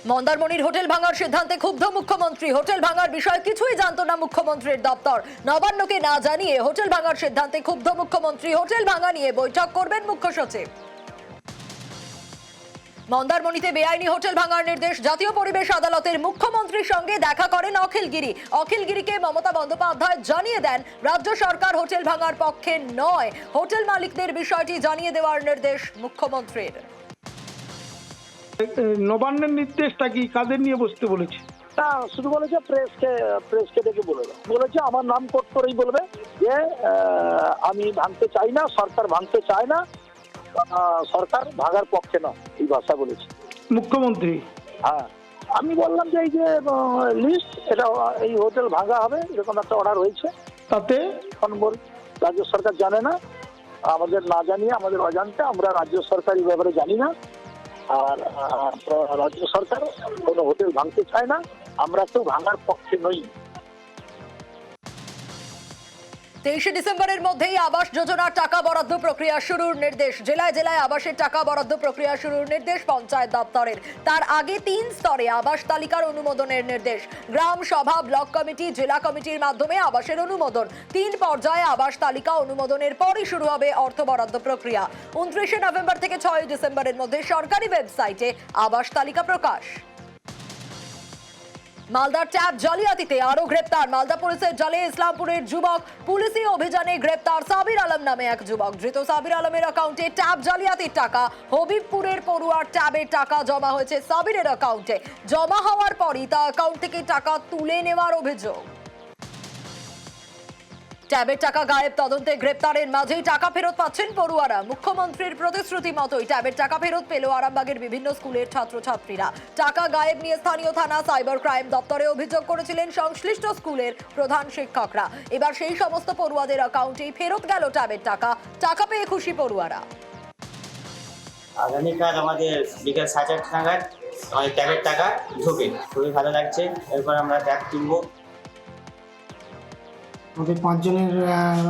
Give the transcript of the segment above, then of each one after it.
মন্দারমণির hotel ভাঙার সিদ্ধান্তে ক্ষুব্ধ মুখ্যমন্ত্রী। হোটেল ভাঙার বিষয়ে কিছুই জানতো না মুখ্যমন্ত্রীর দপ্তর। নবান্নকে না জানিয়ে হোটেল ভাঙার সিদ্ধান্তে ক্ষুব্ধ মুখ্যমন্ত্রী। হোটেল ভাঙা নিয়ে বৈঠক করবেন মুখ্য সচিব। মন্দারমণিতে বেআইনি হোটেল ভাঙার নির্দেশ। জাতীয় পরিবেশ আদালতের মুখ্যমন্ত্রীর সঙ্গে দেখা করেন অখিল গিরি। অখিল গিরিকে মমতা বন্দ্যোপাধ্যায় জানিয়ে দেন রাজ্য সরকার হোটেল ভাঙার পক্ষে নয়। হোটেল মালিকদের বিষয়টি জানিয়ে দেওয়ার নির্দেশ মুখ্যমন্ত্রীর। নবান্নের নির্দেশটা কি কাদের নিয়ে বসতে বলেছে? তা শুধু বলেছে প্রেসকে ডেকে বলেছে আমার নাম কোট করেই বলবে যে আমি ভাঙতে চাই না, সরকার ভাঙতে চায় না, সরকার ভাঙার পক্ষে না, এই ভাষা বলেছে মুখ্যমন্ত্রী। হ্যাঁ, আমি বললাম যে এই যে লিস্ট, এটা এই হোটেল ভাঙা হবে এরকম একটা অর্ডার হয়েছে, তাতে রাজ্য সরকার জানে না, আমাদের না জানিয়ে আমাদের অজান্তে আমরা রাজ্য সরকার এই ব্যাপারে জানি না। আর রাজ্য সরকার কোনো হোটেল ভাঙতে চায় না, আমরা কেউ ভাঙার পক্ষে নই। 23 ডিসেম্বরের মধ্যেই আবাস যোজনার টাকা বরাদ্দ প্রক্রিয়া শুরুর নির্দেশ। জেলায় জেলায় আবাসের টাকা বরাদ্দ প্রক্রিয়া শুরুর নির্দেশ পঞ্চায়েত দপ্তরের। তার আগে 3 স্তরে আবাস তালিকার অনুমোদনের নির্দেশ। গ্রাম সভা, ব্লক কমিটি, জেলা কমিটির মাধ্যমে আবাসের অনুমোদন। 3 পর্যায়ে আবাস তালিকা অনুমোদনের পরই শুরু হবে অর্থ বরাদ্দ প্রক্রিয়া। 29 নভেম্বর থেকে 6 ডিসেম্বরের মধ্যে সরকারি ওয়েবসাইটে আবাস তালিকা প্রকাশ। মালদার ট্যাব জালিয়াতিতে আরো গ্রেপ্তার। মালদা পুলিশের জালে ইসলামপুরের যুবক। পুলিশি অভিযানে গ্রেপ্তার সাবির আলম নামে এক যুবক। ধৃত সাবির আলমের অ্যাকাউন্টে ট্যাব জালিয়াতির টাকা। হবিবপুরের পড়ুয়ার ট্যাবের টাকা জমা হয়েছে সাবিরের অ্যাকাউন্টে। জমা হওয়ার পরই তা অ্যাকাউন্ট থেকে টাকা তুলে নেওয়ার অভিযোগ। ট্যাবের টাকা গায়েব, তদন্তে গ্রেপ্তারের মাঝেই টাকা ফেরত পাচ্ছেন পড়ুয়ারা। মুখ্যমন্ত্রীর প্রতিশ্রুতি মতোই ট্যাবের টাকা ফেরত পেল আরামবাগের বিভিন্ন স্কুলের ছাত্রছাত্রীরা। টাকা গায়েব নিয়ে স্থানীয় থানা সাইবার ক্রাইম দপ্তরে অভিযোগ করেছিলেন সংশ্লিষ্ট স্কুলের প্রধান শিক্ষকরা। এবার সেই সমস্ত পড়ুয়াদের অ্যাকাউন্টেই ফেরত গেল ট্যাবের টাকা। টাকা পেয়ে খুশি পড়ুয়ারা। আগামীকাল আমাদের বিকেল 4:30 নাগাদ আমাদের ট্যাবের টাকা ঢোকে, খুবই ভালো লাগছে। এরপর আমরা ট্যাব কিনবো। আমাদের 5 জনের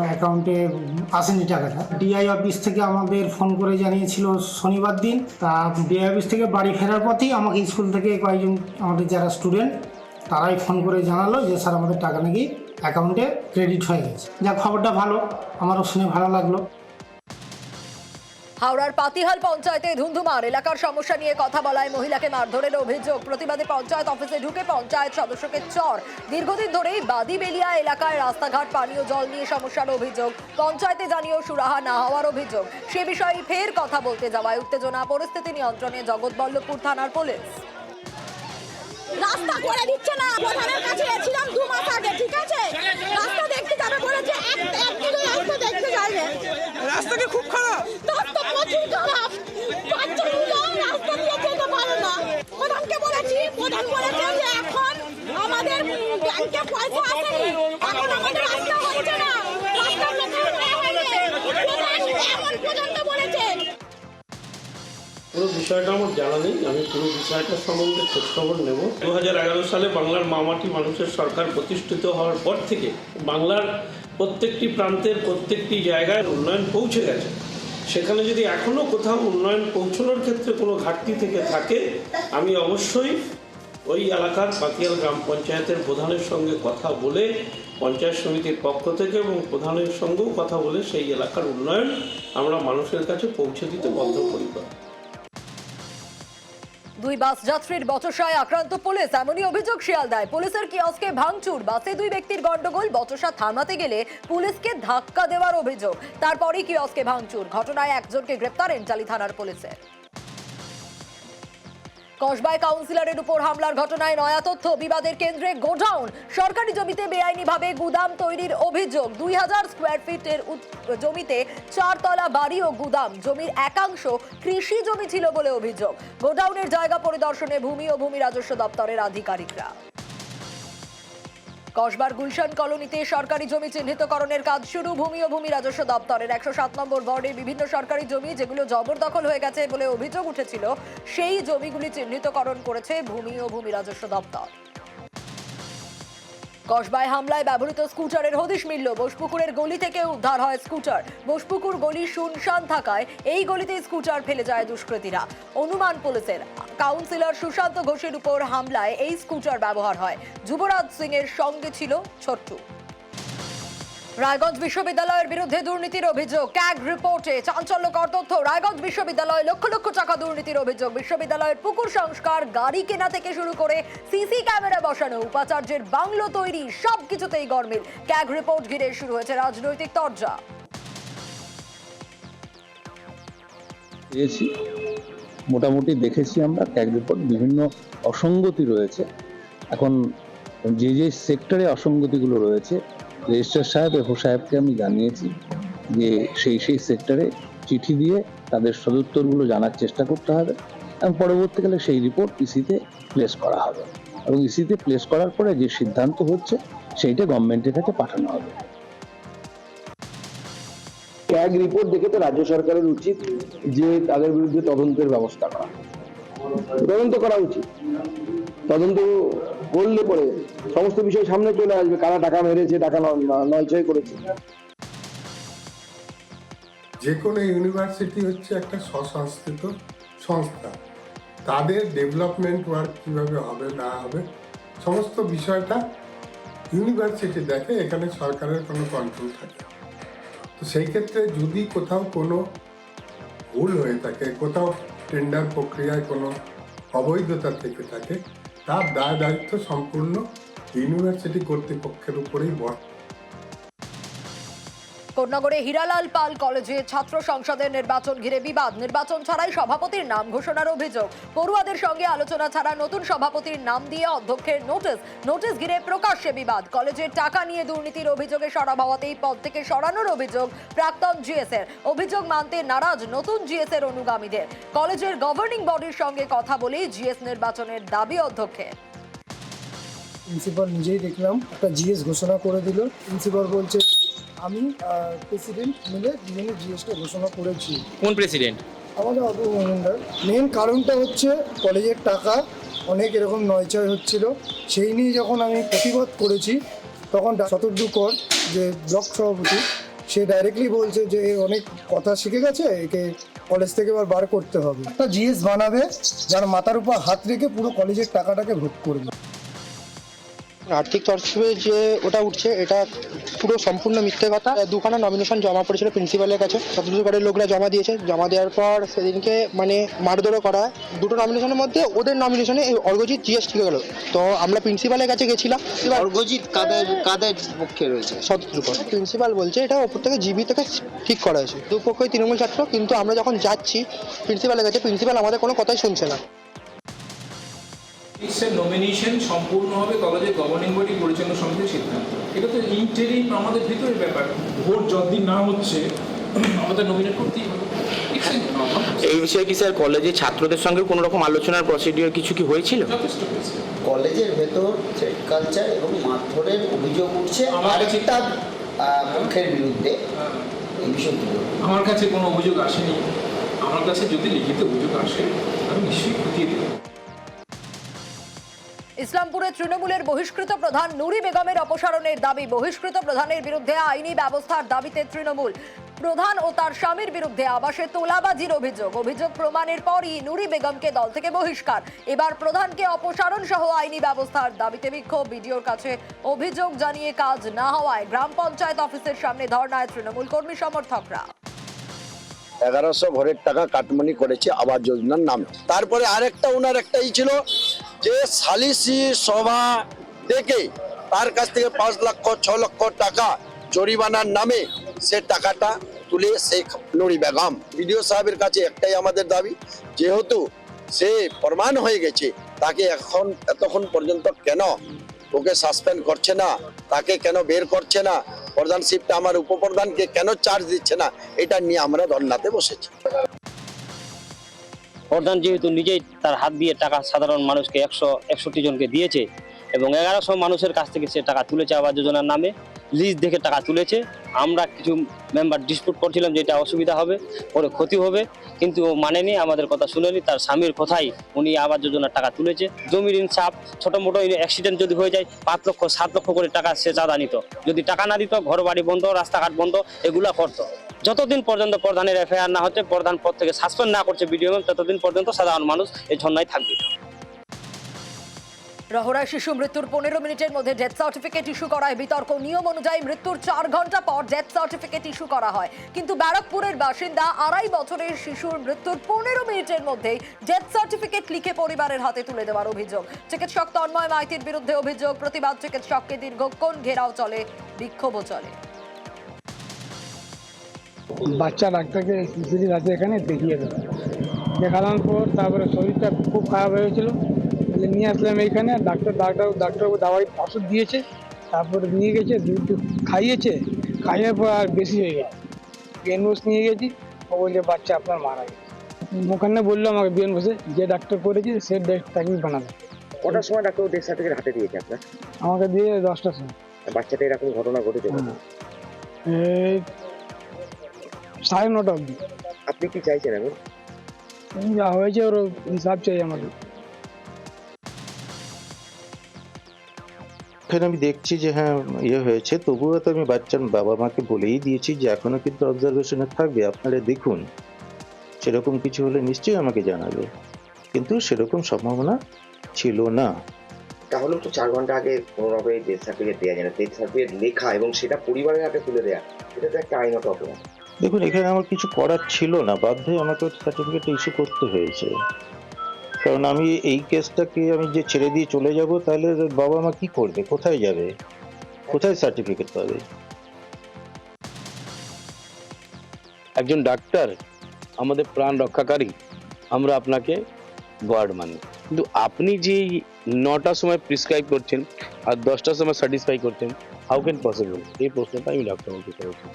অ্যাকাউন্টে আসেনি টাকাটা। ডিআই অফিস থেকে আমাদের ফোন করে জানিয়েছিল শনিবার দিন। তা ডিআই অফিস থেকে বাড়ি ফেরার পথেই আমাকে স্কুল থেকে কয়েকজন আমাদের যারা স্টুডেন্ট তারাই ফোন করে জানালো যে স্যার আমাদের টাকা নাকি অ্যাকাউন্টে ক্রেডিট হয়ে গেছে। যা খবরটা ভালো, আমারও শুনে ভালো লাগলো। হাওড়ার পাতিহাল পঞ্চায়েতে ধুন্ধুমার। এলাকার সমস্যা নিয়ে কথা বলায় মহিলাকে মারধরের অভিযোগ। প্রতিবাদে পঞ্চায়েত অফিসে ঢুকে পঞ্চায়েত সদস্যকে চর। দীর্ঘদিন ধরেই বাদিবেলিয়া এলাকায় রাস্তাঘাট, পানীয় জল নিয়ে সমস্যার অভিযোগ। পঞ্চায়েতে জানিয়েও সুরাহা না হওয়ার অভিযোগ। সে বিষয়ে ফের কথা বলতে যাওয়ায় উত্তেজনা। পরিস্থিতি নিয়ন্ত্রণে জগৎবল্লভপুর থানার পুলিশ। রাস্তা করে দিচ্ছে না। প্রধানের কাছে এসেছিলাম 2 মাস আগে, ঠিক আছে? রাস্তা দেখতে যাবে বলেছে, একদিকে রাস্তা দেখতে যাবে। রাস্তা কি খুব খারাপ? রাস্তা প্রচুর খারাপ। বাচ্চাগুলো রাস্তা দিয়ে যেতে পারে না। প্রধানকে বলেছি, প্রধান বলেছে যে এখন আমাদের ব্যাংকে পয়সা আসেনি, এখন আমাদের রাস্তা হচ্ছে না। রাস্তা বেকার হয়ে গেছে। প্রধান এমন পর্যন্ত বলেছেন। পুরো বিষয়টা আমার জানা নেই, আমি পুরো বিষয়টার সম্বন্ধে খোঁজখবর নেব। 2011 সালে বাংলার মামাটি মানুষের সরকার প্রতিষ্ঠিত হওয়ার পর থেকে বাংলার প্রত্যেকটি প্রান্তের প্রত্যেকটি জায়গায় উন্নয়ন পৌঁছে গেছে। সেখানে যদি এখনও কোথাও উন্নয়ন পৌঁছানোর ক্ষেত্রে কোনো ঘাটতি থেকে থাকে, আমি অবশ্যই ওই এলাকার পাতিয়াল গ্রাম পঞ্চায়েতের প্রধানের সঙ্গে কথা বলে, পঞ্চায়েত সমিতির পক্ষ থেকে এবং প্রধানের সঙ্গেও কথা বলে সেই এলাকার উন্নয়ন আমরা মানুষের কাছে পৌঁছে দিতে বদ্ধপরিকর। 2 বাস যাত্রীর বচসায় আক্রান্ত পুলিশ, এমনই অভিযোগ শিয়ালদায়। পুলিশের কিয়স্কে ভাঙচুর। বাসে 2 ব্যক্তির গন্ডগোল। বচসা থামাতে গেলে পুলিশকে ধাক্কা দেওয়ার অভিযোগ। তারপরই কিয়স্কে ভাঙচুর। ঘটনায় একজনকে গ্রেপ্তার এন্টালি থানার পুলিশের। কসবায় কাউন্সিলরের উপর হামলার ঘটনায় নয়া তথ্য। বিবাদের কেন্দ্রে গোডাউন। সরকারি জমিতে বেআইনিভাবে গুদাম তৈরির অভিযোগ। 2000 স্কোয়ার ফিটের জমিতে 4 তলা বাড়ি ও গুদাম। জমির একাংশ কৃষি জমি ছিল বলে অভিযোগ। গোডাউনের জায়গা পরিদর্শনে ভূমি ও ভূমি রাজস্ব দপ্তরের আধিকারিকরা। কসবার গুলশান কলোনিতে সরকারি জমি চিহ্নিতকরণের কাজ শুরু। ভূমি ও ভূমি রাজস্ব দপ্তরের 107 নম্বর ওয়ার্ডে বিভিন্ন সরকারি জমি যেগুলো জবরদখল হয়ে গেছে বলে অভিযোগ উঠেছিল, সেই জমিগুলি চিহ্নিতকরণ করেছে ভূমি ও ভূমি রাজস্ব দপ্তর। কসবায় হামলায় ব্যবহৃত স্কুটারের হদিশ মিলল। বোসপুকুরের গলি থেকে উদ্ধার হয় স্কুটার। বোসপুকুর গলি শুনশান থাকায় এই গলিতে স্কুটার ফেলে যায় দুষ্কৃতীরা। অনুমান পুলিশের, কাউন্সিলর সুশান্ত ঘোষের উপর হামলায় এই স্কুটার ব্যবহার হয়। যুবরাজ সিং এর সঙ্গে ছিল ছোট্টু। রায়গঞ্জ বিশ্ববিদ্যালয়ের বিরুদ্ধে দুর্নীতির অভিযোগ। ক্যাগ রিপোর্টে চাঞ্চল্যকর তথ্য। রায়গঞ্জ বিশ্ববিদ্যালয়ে লক্ষ লক্ষ টাকা দুর্নীতির অভিযোগ। বিশ্ববিদ্যালয়ের পুকুর সংস্কার, গাড়ি কেনা থেকে শুরু করে সিসি ক্যামেরা বসানো, উপাচার্যের বাংলো তৈরি, সবকিছুতেই গরমিল। ক্যাগ রিপোর্ট ঘিরে শুরু হয়েছে রাজনৈতিক তরজা। পেয়েছি, মোটামুটি দেখেছি আমরা ক্যাগ রিপোর্ট, বিভিন্ন অসঙ্গতি রয়েছে। এখন যে যে সেক্টরে অসঙ্গতিগুলো রয়েছে, রেজিস্ট্রার সাহেব, এফও সাহেবকে আমি জানিয়েছি যে সেই সেক্টরে চিঠি দিয়ে তাদের সদুত্তরগুলো জানার চেষ্টা করতে হবে এবং পরবর্তীকালে সেই রিপোর্ট ইসিতে প্লেস করা হবে এবং ইসিতে প্লেস করার পরে যে সিদ্ধান্ত হচ্ছে সেইটা গভর্নমেন্টের কাছে পাঠানো হবে। ক্যাগ রিপোর্ট দেখে তো রাজ্য সরকারের উচিত যে তাদের বিরুদ্ধে তদন্তের ব্যবস্থা করা, তদন্ত করা উচিত। তদন্ত করলে পরে সমস্ত বিষয় সামনে চলে আসবে, কারা টাকা মেরেছে, টাকা নয়ছয় করেছে। যে কোনো ইউনিভার্সিটি হচ্ছে একটা স্বশাসিত সংস্থা, তাদের ডেভেলপমেন্ট ওয়ার্ক কিভাবে হবে না হবে সমস্ত বিষয়টা ইউনিভার্সিটি দেখে, এখানে সরকারের কোনো কন্ট্রোল থাকে। তো সেই ক্ষেত্রে যদি কোথাও কোনো ভুল হয়ে থাকে, কোথাও টেন্ডার প্রক্রিয়ায় কোনো অবৈধতা থেকে থাকে, তার দায় দায়িত্ব সম্পূর্ণ ইউনিভার্সিটি কর্তৃপক্ষের উপরেই বর্তায়। কোটনগরে হীরালাল পাল কলেজে ছাত্র সংসদের নির্বাচন ঘিরে বিবাদ। নির্বাচন ছাড়াই সভাপতির নাম ঘোষণার অভিযোগ। পড়ুয়াদের সঙ্গে আলোচনা ছাড়া নতুন সভাপতির নাম দিয়ে অধ্যক্ষের নোটিশ ঘিরে প্রকাশ্যে বিবাদ। কলেজের টাকা নিয়ে দুর্নীতির অভিযোগে সরব হওয়াতেই পদ থেকে সরানোর অভিযোগ প্রাক্তন জিএস এর। অভিযোগ মানতে নারাজ নতুন জিএস এর অনুগামীদের। কলেজের গভর্নিং বডির সঙ্গে কথা বলেই জিএস নির্বাচনের দাবি অধ্যক্ষের। প্রিন্সিপাল নিজেই দেখলাম একটা জিএস ঘোষণা করে দিল। প্রিন্সিপাল বলছে আমি প্রেসিডেন্ট মিলে দুজনে জিএসটা ঘোষণা করেছি। কোন প্রেসিডেন্ট? আমাদের অপর মজুমদার। মেন কারণটা হচ্ছে কলেজের টাকা অনেক এরকম নয়ছয় হচ্ছিল, সেই নিয়ে যখন আমি প্রতিবাদ করেছি তখন শতদ্রু কর যে ব্লক সভাপতি, সে ডাইরেক্টলি বলছে যে অনেক কথা শিখে গেছে, একে কলেজ থেকে এবার বার করতে হবে। একটা জিএস বানাবে যার মাথার উপর হাত রেখে পুরো কলেজের টাকাটাকে ভোগ করবে। আর্থিক তরফে যে ওটা উঠছে এটা পুরো সম্পূর্ণ মিথ্যে কথা। দুখানা নমিনেশন জমা পড়েছিল প্রিন্সিপালের কাছে, ছত্তিশগড়ের লোকরা জমা দিয়েছে। জমা দেওয়ার পর সেদিনকে মারধরও করা হয়। দুটো নমিনেশনের মধ্যে ওদের নমিনেশনে এই অর্ঘজিৎ জিএস ঠিক গেল। তো আমরা প্রিন্সিপালের কাছে গেছিলাম। অর্ঘজিৎ কাদের পক্ষে রয়েছে? ছত্তিশগড়। প্রিন্সিপাল বলছে এটা ওপর থেকে জিবি থেকে ঠিক করা হয়েছে। দুপক্ষই তৃণমূল ছাত্র, কিন্তু আমরা যখন যাচ্ছি প্রিন্সিপালের কাছে, প্রিন্সিপাল আমাদের কোনো কথাই শুনছে না। নমিনেশন সম্পূর্ণ হবে কলেজের গভর্নিং বডি পরিচালনা সমিতির সিদ্ধান্ত। এটা তো ইন্টারিম আমাদের ভিতরের ব্যাপার। ভোট যতদিন না হচ্ছে আমাদের নমিনেট করতেই হবে। এই বিষয়ে কি স্যার কলেজের ছাত্রদের সঙ্গে কোনো রকম আলোচনার প্রসিডিওর কিছু কি হয়েছিল? যথেষ্ট হয়েছে। কলেজের ভেতর থ্রেড কালচার এবং মারধরের অভিযোগ উঠছে আরেকটা পক্ষের বিরুদ্ধে। এই বিষয়টি আমার কাছে কোনো অভিযোগ আসেনি। আমার কাছে যদি লিখিত অভিযোগ আসে আমি নিশ্চয়ই খতিয়ে দেব। ইসলামপুরে তৃণমূলের বহিষ্কৃত প্রধান নুরি বেগমের অপসারণের দাবি। বহিষ্কৃত প্রধানের বিরুদ্ধে আইনি ব্যবস্থার দাবিতে তৃণমূল। প্রধান ও তার স্বামীর বিরুদ্ধে আবাসে তোলাবাজির অভিযোগ প্রমাণের পরই নুরি বেগমকে দল থেকে বহিষ্কার। এবার প্রধানকে অপসারণ সহ আইনি ব্যবস্থার দাবিতে বিক্ষোভ। বিডিওর কাছে অভিযোগ জানিয়ে কাজ না হওয়ায় গ্রাম পঞ্চায়েত অফিসের সামনে ধর্নায় তৃণমূল কর্মী সমর্থকরা। 1100 ভোরের টাকা কাটমানি করেছে আবাস যোজনার নামে। তারপরে আরেকটা ওনার একটাই ছিল যে সালিসি সভা থেকে তার কাছ থেকে 5 লক্ষ 6 লক্ষ টাকা জরিমানার নামে সে টাকাটা তুলে শেখ নুরি বেগম। বিডিও সাহেবের কাছে একটাই আমাদের দাবি, যেহেতু সে প্রমাণ হয়ে গেছে তাকে এতক্ষণ পর্যন্ত কেন ওকে সাসপেন্ড করছে না, তাকে কেন বের করছে না, প্রধানশিপটা আমার উপপ্রধানকে কেন চার্জ দিচ্ছে না, এটা নিয়ে আমরা ধর্নাতে বসেছি। প্রধান যেহেতু নিজেই তার হাত দিয়ে টাকা সাধারণ মানুষকে 161 জনকে দিয়েছে এবং 1100 মানুষের কাছ থেকে সে টাকা তুলেছে আবাস যোজনার নামে, লিস্ট দেখে টাকা তুলেছে। আমরা কিছু মেম্বার ডিসপুট করছিলাম যে এটা অসুবিধা হবে, পরে ক্ষতি হবে, কিন্তু ও মানেনি, আমাদের কথা শুনেনি। তার স্বামীর কথাই উনি আবাস যোজনার টাকা তুলেছে। জমির ইনসাফ, ছোট মোটো অ্যাক্সিডেন্ট যদি হয়ে যায় 5 লক্ষ 7 লক্ষ করে টাকা সে চাঁদা নিত। যদি টাকা না দিত, ঘর বাড়ি বন্ধ, রাস্তাঘাট বন্ধ, এগুলা করতো। যতদিন পর্যন্ত প্রধানের এফআইআর না হচ্ছে, প্রধান পদ থেকে সাসপেন্ড না করছে বিডিও, ততদিন পর্যন্ত সাধারণ মানুষ এই ঝর্ণায় থাকবে। রহড়ায় শিশু মৃত্যুর 15 মিনিটের মধ্যে ডেথ সার্টিফিকেট ইস্যু করায় বিতর্ক। নিয়ম অনুযায়ী মৃত্যুর 4 ঘন্টা পর ডেথ সার্টিফিকেট ইস্যু করা হয়, কিন্তু ব্যারাকপুরের বাসিন্দা 2.5 বছরের শিশুর মৃত্যুর 15 মিনিটের মধ্যেই ডেথ সার্টিফিকেট লিখে পরিবারের হাতে তুলে দেওয়ার অভিযোগ। চিকিৎসক তন্ময় মাইতির বিরুদ্ধে অভিযোগ। প্রতিবাদ চিকিৎসককে দীর্ঘক্ষণ ঘেরাও চলে, বিক্ষোভও চলে। বাচ্চা ডাক্তারকে স্পেশালি রাতে এখানে দেখিয়ে দেবো, দেখানোর পর তারপরে শরীরটা খুব খারাপ হয়েছিল, তাহলে নিয়ে আসলাম এইখানে। ডাক্তারবাবু দাওয়াই ওষুধ দিয়েছে, তারপরে নিয়ে গেছে, দুধ খাইয়েছে, খাইয়ে পর আর বেশি হয়ে গেছে। বিএন বোস নিয়ে গেছি, ও বলছে বাচ্চা আপনার মারা গেছে। ওখানে বললো আমাকে বিএন বোসে যে ডাক্তার করেছি সে ডেথ সার্টিফিকেট বানাবে। কটার সময় ডাক্তার ডেথ সার্টিফিকেট হাতে দিয়েছে আপনার? আমাকে দিয়ে 10টার সময়। বাচ্চাটা এরকম ঘটনা ঘটেছে? 9:30 অবধি। আপনি কি চাইছেন এখন? যা হয়েছে ওর হিসাব চাই আমাদের। এখানে আমি দেখছি যে হ্যাঁ হয়েছে, তবুও তো আমি বাচ্চার বাবা মাকে বলেই দিয়েছি যে এখনো কিন্তু অবজারভেশনে থাকবে, আপনারা দেখুন, সেরকম কিছু হলে নিশ্চয়ই আমাকে জানাবে, কিন্তু সেরকম সম্ভাবনা ছিল না। তাহলে তো 4 ঘন্টা আগে কোনোভাবে ডেথ সার্টিফিকেট দেওয়া যায় না। ডেথ সার্টিফিকেট লেখা এবং সেটা পরিবারের হাতে তুলে দেওয়া, এটা তো একটা আইনত অপরাধ। দেখুন, এখানে আমার কিছু করার ছিল না, বাধ্য হয়ে আমাকে সার্টিফিকেট ইস্যু করতে হয়েছে, কারণ আমি এই কেসটাকে আমি যে ছেড়ে দিয়ে চলে যাব, তাহলে বাবা মা কি করবে, কোথায় যাবে, কোথায় সার্টিফিকেট পাবে? একজন ডাক্তার আমাদের প্রাণ রক্ষাকারী, আমরা আপনাকে গড মানি, কিন্তু আপনি যে 9টার সময় প্রেসক্রাইব করছেন আর 10টার সময় স্যাটিসফাই করছেন, হাউ ক্যান পসিবল? এই প্রশ্নটা আমি ডাক্তারবাবুকে করেছি।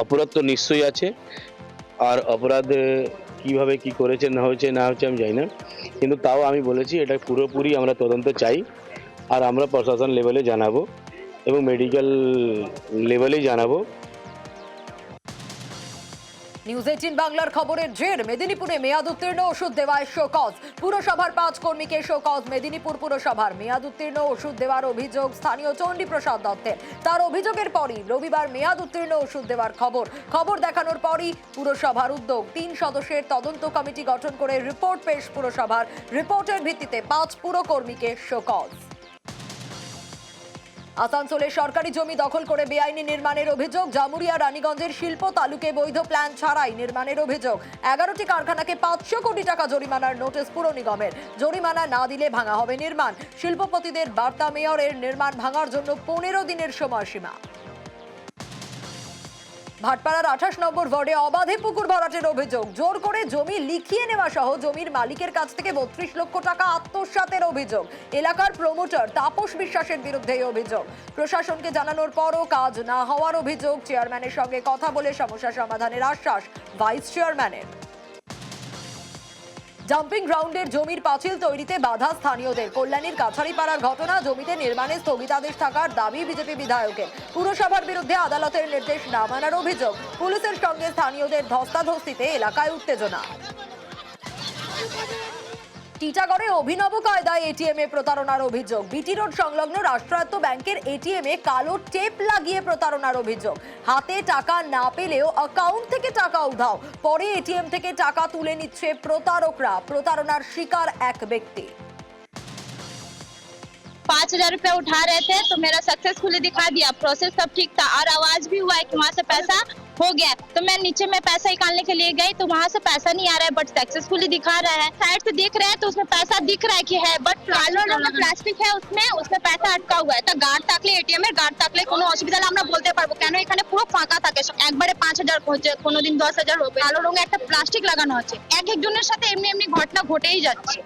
অপরাধ তো নিশ্চয়ই আছে, আর অপরাধ কিভাবে কি করেছে না হয়েছে আমি জানি না, কিন্তু তাও আমি বলেছি এটা পুরোপুরি আমরা তদন্ত চাই, আর আমরা প্রশাসন লেভেলে জানাবো এবং মেডিকেল লেভেলেই জানাবো। নিউজ 18 বাংলার খবরের জের মেদিনীপুরে মেয়াদ উত্তীর্ণ ওষুধ দেওয়ায় শোকজ। পুরসভার 5 কর্মীকে শোকজ মেদিনীপুর পুরসভার। মেয়াদ উত্তীর্ণ ওষুধ দেওয়ার অভিযোগ স্থানীয় চণ্ডীপ্রসাদ দত্তের। তার অভিযোগের পরই রবিবার মেয়াদ উত্তীর্ণ ওষুধ দেওয়ার খবর দেখানোর পরই পুরসভার উদ্যোগ। 3 সদস্যের তদন্ত কমিটি গঠন করে রিপোর্ট পেশ পুরসভার। রিপোর্টের ভিত্তিতে 5 পুরকর্মীকে শোকজ। আসানসোলে সরকারি জমি দখল করে বেআইনি নির্মাণের অভিযোগ। জামুরিয়া রানীগঞ্জের শিল্প তালুকে বৈধ প্ল্যান ছাড়াই নির্মাণের অভিযোগ। 11টি কারখানাকে 500 কোটি টাকা জরিমানার নোটিশ পুর নিগমের। জরিমানা না দিলে ভাঙা হবে নির্মাণ। শিল্পপতিদের বার্তা মেয়রের, নির্মাণ ভাঙার জন্য 15 দিনের সময়সীমা। ভাটপাড়ার 28 নম্বর ওয়ার্ডে অবাধে পুকুর ভরাটের অভিযোগ। জোর করে জমি লিখিয়ে নেওয়া সহ জমির মালিকের কাছ থেকে 32 লক্ষ টাকা আত্মসাতের অভিযোগ। এলাকার প্রমোটার তাপস বিশ্বাসের বিরুদ্ধে এই অভিযোগ। প্রশাসনকে জানানোর পরও কাজ না হওয়ার অভিযোগ। চেয়ারম্যানের সঙ্গে কথা বলে সমস্যা সমাধানের আশ্বাস ভাইস চেয়ারম্যানের। জাম্পিং গ্রাউন্ডের জমির পাঁচিল তৈরিতে বাধা স্থানীয়দের। কল্যাণীর কাছারিপাড়ার ঘটনা, জমিতে নির্মাণে স্থগিতাদেশ থাকার দাবি বিজেপি বিধায়কের। পুরসভার বিরুদ্ধে আদালতের নির্দেশ না মানার অভিযোগ। পুলিশের সঙ্গে স্থানীয়দের ধস্তাধস্তিতে এলাকায় উত্তেজনা। টিটাগড়ে অভিনব কায়দায় এটিএমে প্রতারণার অভিযোগ। বিটি রোড সংলগ্ন রাষ্ট্রায়ত্ত ব্যাংকের এটিএমে কালো টেপ লাগিয়ে প্রতারণার অভিযোগ। হাতে টাকা না পেলেও অ্যাকাউন্ট থেকে টাকা উধাও। পরে এটিএম থেকে টাকা তুলে নিচ্ছে প্রতারকরা। প্রতারণার শিকার এক ব্যক্তি। 5000 रुपए उठा रहे थे तो मेरा सक्सेसफुली दिखा दिया, प्रोसेस सब ठीक था और आवाज भी हुआ है कि वहाँ से पैसा हो गया। तो मैं नीचे में पैसा निकालने के लिए गई तो वहाँ से पैसा नहीं आ रहा है, बट सक्सेसफुली दिखा रहा है। साइड से देख रहे हैं तो उसमें पैसा दिख रहा है कि है, बट কালো রঙের প্লাস্টিক है उसमें पैसा अटका हुआ है। तो গার্ড থাকলে এটিএম এর গার্ড থাকলে কোনো অসুবিধা হলে আমরা বলতে পারবো, কেন এখানে পুরো ফাঁকা থাকে। একবারে 5000 হচ্ছে, কোনোদিন 10000 হবে। কালো রঙে একটা প্লাস্টিক লাগানো আছে। এক একজনের সাথে এমনি ঘটনা ঘটেই যাচ্ছে।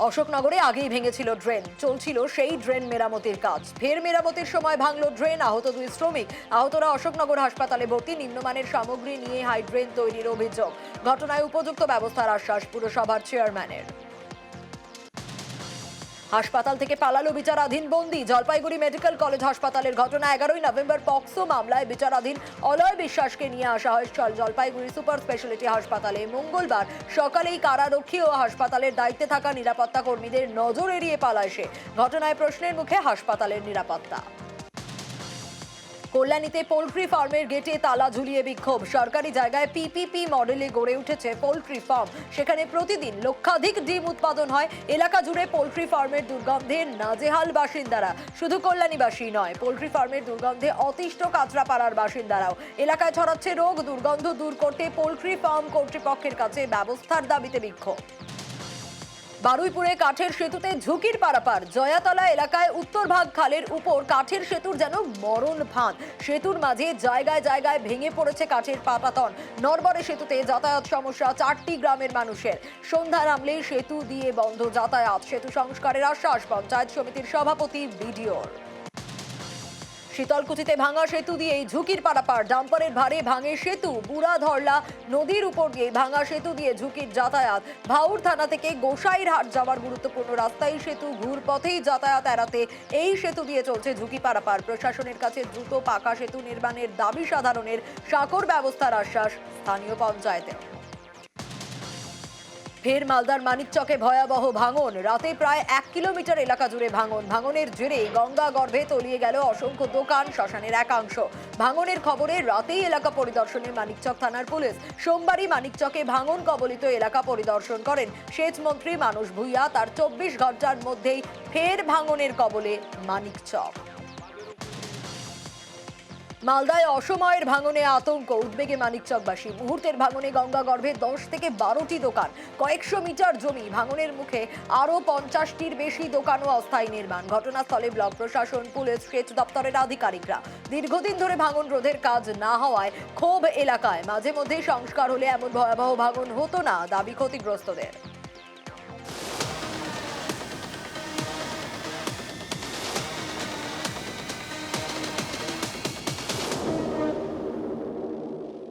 অশোকনগরে আগেই ভেঙেছিল ড্রেন, চলছিল সেই ড্রেন মেরামতির কাজ। ফের মেরামতির সময় ভাঙলো ড্রেন, আহত 2 শ্রমিক। আহতরা অশোকনগর হাসপাতালে ভর্তি। নিম্নমানের সামগ্রী নিয়ে হাই ড্রেন তৈরির অভিযোগ। ঘটনায় উপযুক্ত ব্যবস্থার আশ্বাস পুরসভার চেয়ারম্যানের। হাসপাতাল থেকে পালালো বিচারাধীন বন্দী। জলপাইগুড়ি মেডিকেল কলেজ হাসপাতালের ঘটনা। 11ই নভেম্বর পক্সো মামলায় বিচারাধীন অলয় বিশ্বাসকে নিয়ে আসা হয় জলপাইগুড়ি সুপার স্পেশালিটি হাসপাতালে। মঙ্গলবার সকালেই কারারক্ষী ও হাসপাতালের দায়িত্বে থাকা নিরাপত্তা কর্মীদের নজর এড়িয়ে পালায় সে। ঘটনায় প্রশ্নের মুখে হাসপাতালের নিরাপত্তা। কল্যাণীতে পোল্ট্রি ফার্মের গেটে তালা ঝুলিয়ে বিক্ষোভ। সরকারি জায়গায় পিপিপি মডেলে গড়ে উঠেছে পোল্ট্রি ফার্ম। সেখানে প্রতিদিন লক্ষাধিক ডিম উৎপাদন হয়। এলাকা জুড়ে পোল্ট্রি ফার্মের দুর্গন্ধে নাজেহাল বাসিন্দারা। শুধু কল্যাণীবাসী নয়, পোল্ট্রি ফার্মের দুর্গন্ধে অতিষ্ঠ কাঁচরাপাড়ার বাসিন্দারাও। এলাকায় ছড়াচ্ছে রোগ। দুর্গন্ধ দূর করতে পোল্ট্রি ফার্ম কর্তৃপক্ষের কাছে ব্যবস্থার দাবিতে বিক্ষোভ। বারুইপুরে কাঠের সেতুতে ঝুঁকির পারাপার। জয়াতলা এলাকায় উত্তরভাগ খালের উপর কাঠের সেতুর যেন মরণ ফাঁদ। সেতুর মাঝে জায়গায় জায়গায় ভেঙে পড়েছে কাঠের পাটাতন। নরবরে সেতুতে যাতায়াত সমস্যা 4টি গ্রামের মানুষের। সন্ধ্যা নামলেই সেতু দিয়ে বন্ধ যাতায়াত। সেতু সংস্কারের আশ্বাস পঞ্চায়েত সমিতির সভাপতি বিডিওর। শীতলকুচিতে ভাঙা সেতু দিয়েই ঝুঁকির পারাপার। ডাম্পারের ভারে ভাঙে সেতু। বুড়া ধরলা নদীর উপর দিয়ে ভাঙা সেতু দিয়ে ঝুঁকির যাতায়াত। ভাউর থানা থেকে গোসাইরহাট যাওয়ার গুরুত্বপূর্ণ রাস্তায় সেতু। ঘুরপথেই যাতায়াত এড়াতে এই সেতু দিয়ে চলছে ঝুঁকি পারাপার। প্রশাসনের কাছে দ্রুত পাকা সেতু নির্মাণের দাবি সাধারণের। সাঁকোর ব্যবস্থার আশ্বাস স্থানীয় পঞ্চায়েতের। ফের মালদার মানিকচকে ভয়াবহ ভাঙন। রাতে প্রায় 1 কিলোমিটার এলাকা জুড়ে ভাঙন। ভাঙনের জেরে গঙ্গা গর্ভে তলিয়ে গেল অসংখ্য দোকান, শ্মশানের একাংশ। ভাঙনের খবরে রাতেই এলাকা পরিদর্শনে মানিকচক থানার পুলিশ। সোমবারই মানিকচকে ভাঙন কবলিত এলাকা পরিদর্শন করেন সেচ মন্ত্রী মানস ভুঁইয়া। তার 24 ঘন্টার মধ্যেই ফের ভাঙনের কবলে মানিকচক। মালদায় অসময়ের ভাঙনে আতঙ্ক, উদ্বেগে মানিকচকবাসী। মুহূর্তের ভাঙনে গঙ্গা গর্ভে 10 থেকে 12টি দোকান, কয়েকশো মিটার জমি। ভাঙনের মুখে আরও 50টির বেশি দোকান ও অস্থায়ী নির্মাণ। ঘটনাস্থলে ব্লক প্রশাসন, পুলিশ, সেচ দপ্তরের আধিকারিকরা। দীর্ঘদিন ধরে ভাঙন রোধের কাজ না হওয়ায় ক্ষোভ এলাকায়। মাঝে মধ্যেই সংস্কার হলে এমন ভয়াবহ ভাঙন হতো না, দাবি ক্ষতিগ্রস্তদের।